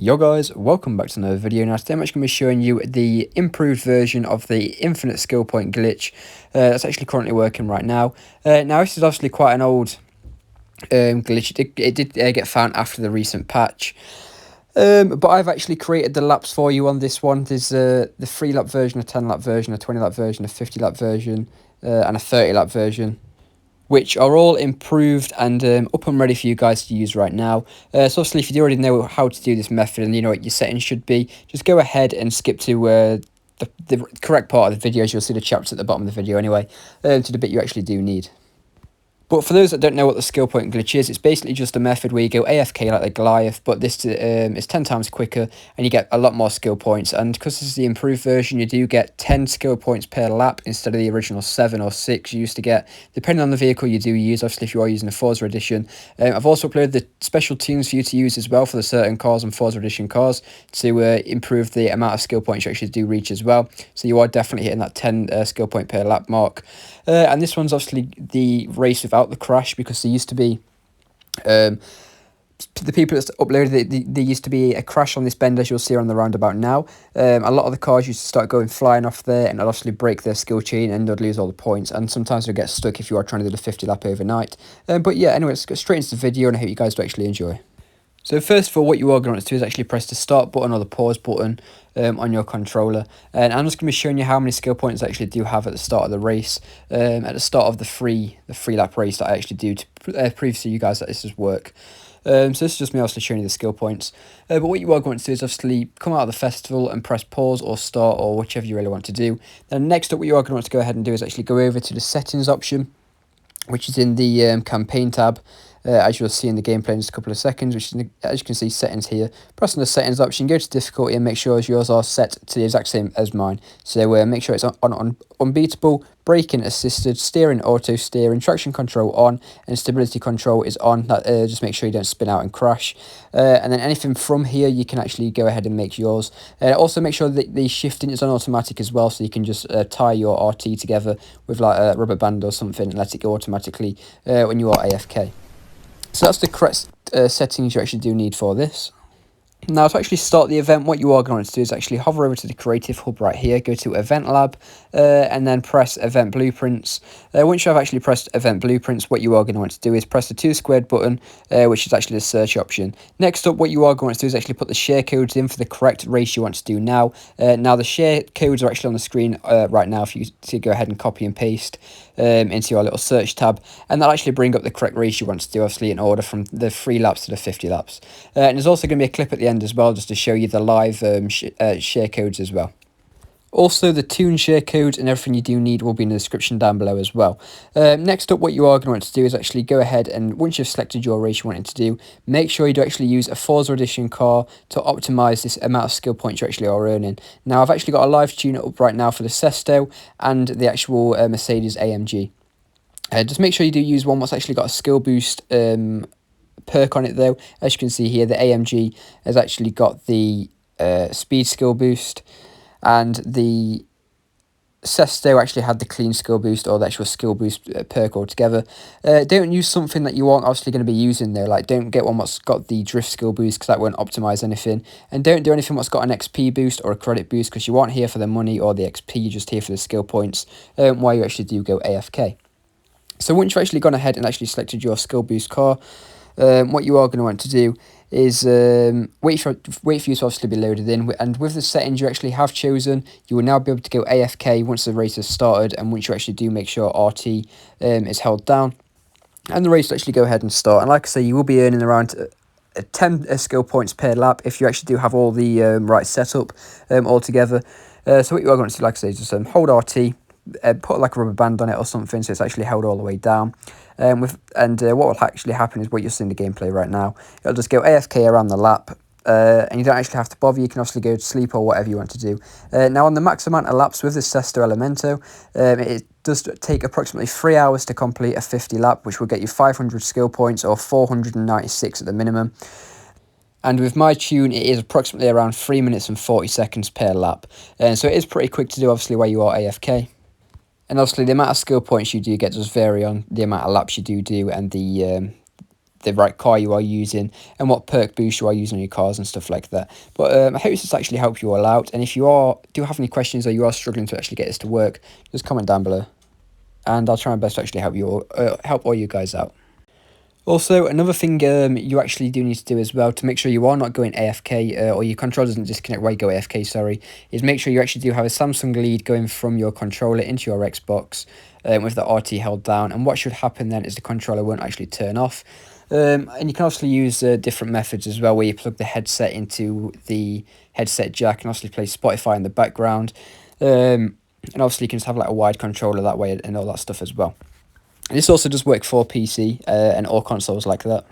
Yo guys, welcome back to another video. Now today I'm actually going to be showing you the improved version of the infinite skill point glitch that's actually currently working right now. Now this is obviously quite an old glitch. It did get found after the recent patch. But I've actually created the laps for you on this one. There's the 3 lap version, a 10 lap version, a 20 lap version, a 50 lap version, and a 30 lap version, which are all improved and up and ready for you guys to use right now. So obviously, if you already know how to do this method and you know what your settings should be, just go ahead and skip to the correct part of the video, as you'll see the chapters at the bottom of the video anyway, to the bit you actually do need. But for those that don't know what the skill point glitch is, it's basically just a method where you go AFK like the Goliath, but this is 10 times quicker and you get a lot more skill points. And because this is the improved version, you do get 10 skill points per lap instead of the original 7 or 6 you used to get, depending on the vehicle you do use. Obviously, if you are using a Forza edition, I've also uploaded the special tunes for you to use as well for the certain cars and Forza edition cars to improve the amount of skill points you actually do reach as well. So you are definitely hitting that 10 skill point per lap mark. And this one's obviously the race without the crash, because there used to be, to the people that uploaded it, there used to be a crash on this bend, as you'll see on the roundabout now. A lot of the cars used to start going flying off there, and it'll obviously break their skill chain and they'll lose all the points, and sometimes they'll get stuck if you are trying to do the 50 lap overnight. But yeah, anyway, let's get straight into the video, and I hope you guys do actually enjoy. So first of all, what you are going to do is actually press the start button or the pause button on your controller. And I'm just going to be showing you how many skill points I actually do have at the start of the race, at the start of the free lap race that I actually do to prove to you guys that this does work. So this is just me obviously showing you the skill points. But what you are going to do is obviously come out of the festival and press pause or start or whichever you really want to do. Then next up, what you are going to want to go ahead and do is actually go over to the settings option, which is in the campaign tab, as you'll see in the gameplay in just a couple of seconds, which is, as you can see, settings here. Press on the settings option, go to difficulty, and make sure yours are set to the exact same as mine. So make sure it's on unbeatable, braking assisted, steering auto steering, traction control on, and stability control is on. That just make sure you don't spin out and crash. And then anything from here you can actually go ahead and make yours. Also make sure that the shifting is on automatic as well, so you can just tie your RT together with like a rubber band or something and let it go automatically when you are AFK. So that's the correct settings you actually do need for this. Now, to actually start the event, what you are going to do is actually hover over to the Creative Hub right here, go to Event Lab, and then press Event Blueprints. Once you have actually pressed Event Blueprints, what you are going to want to do is press the 2 squared button, which is actually the search option. Next up, what you are going to do is actually put the share codes in for the correct race you want to do now. Now, the share codes are actually on the screen right now for you to go ahead and copy and paste into your little search tab, and that'll actually bring up the correct race you want to do, obviously in order from the 3 laps to the 50 laps. And there's also going to be a clip at the end as well, just to show you the live share codes as well. Also, the tune share codes and everything you do need will be in the description down below as well. Next up, what you are going to want to do is actually go ahead and once you've selected your race you want it to do, make sure you do actually use a Forza Edition car to optimize this amount of skill points you actually are earning. Now, I've actually got a live tune up right now for the Sesto and the actual Mercedes AMG. Just make sure you do use one that's actually got a skill boost perk on it though. As you can see here, the AMG has actually got the speed skill boost, and the Sesto actually had the clean skill boost or the actual skill boost perk altogether. Don't use something that you aren't obviously going to be using though, like don't get one that's got the drift skill boost because that won't optimize anything, and don't do anything that's got an XP boost or a credit boost because you aren't here for the money or the XP, you're just here for the skill points while you actually do go AFK. So once you've actually gone ahead and actually selected your skill boost car, what you are going to want to do is wait for you to obviously be loaded in, and with the settings you actually have chosen, you will now be able to go AFK once the race has started, and once you actually do make sure RT is held down, and the race will actually go ahead and start. And like I say, you will be earning around 10 skill points per lap if you actually do have all the right setup all together. So what you are going to do, like I say, is just hold RT, put like a rubber band on it or something so it's actually held all the way down. What will actually happen is what you'll see in the gameplay right now. It'll just go AFK around the lap, and you don't actually have to bother. You can obviously go to sleep or whatever you want to do. Now, on the max amount of laps with the Sesto Elemento, it does take approximately 3 hours to complete a 50 lap, which will get you 500 skill points or 496 at the minimum. And with my tune, it is approximately around 3 minutes and 40 seconds per lap. So it is pretty quick to do, obviously, while you are AFK. And obviously, the amount of skill points you do get does vary on the amount of laps you do and the the right car you are using and what perk boost you are using on your cars and stuff like that. But I hope this actually helped you all out, and if you do have any questions or you are struggling to actually get this to work, just comment down below and I'll try my best to actually help all you guys out. Also, another thing you actually do need to do as well to make sure you are not going AFK or your controller doesn't disconnect while you go AFK, sorry, is make sure you actually do have a Samsung lead going from your controller into your Xbox with the RT held down. And what should happen then is the controller won't actually turn off. And you can also use different methods as well, where you plug the headset into the headset jack and obviously play Spotify in the background. And obviously you can just have like a wide controller that way and all that stuff as well. And this also does work for PC and all consoles like that.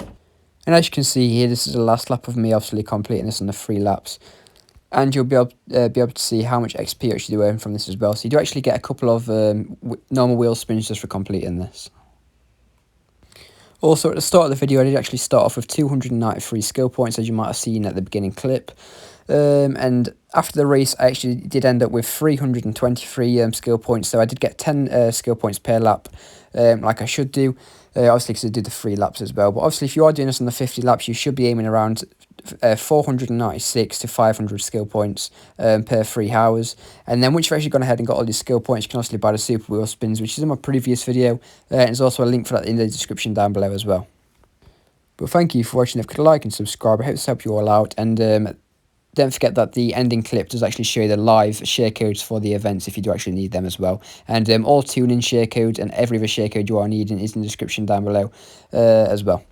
And as you can see here, this is the last lap of me obviously completing this on the 3 laps. And you'll be able to see how much XP you actually do earn from this as well. So you do actually get a couple of normal wheel spins just for completing this. Also, at the start of the video, I did actually start off with 293 skill points, as you might have seen at the beginning clip. And after the race, I actually did end up with 323 skill points, so I did get 10 skill points per lap, like I should do, obviously because I did the 3 laps as well. But obviously, if you are doing this on the 50 laps, you should be aiming around 496 to 500 skill points per 3 hours. And then once you've actually gone ahead and got all these skill points, you can also buy the super wheel spins, which is in my previous video, and there's also a link for that in the description down below as well. But thank you for watching. If you could like and subscribe, I hope this helped you all out. And don't forget that the ending clip does actually show you the live share codes for the events if you do actually need them as well. And all tune-in share codes and every other share code you are needing is in the description down below as well.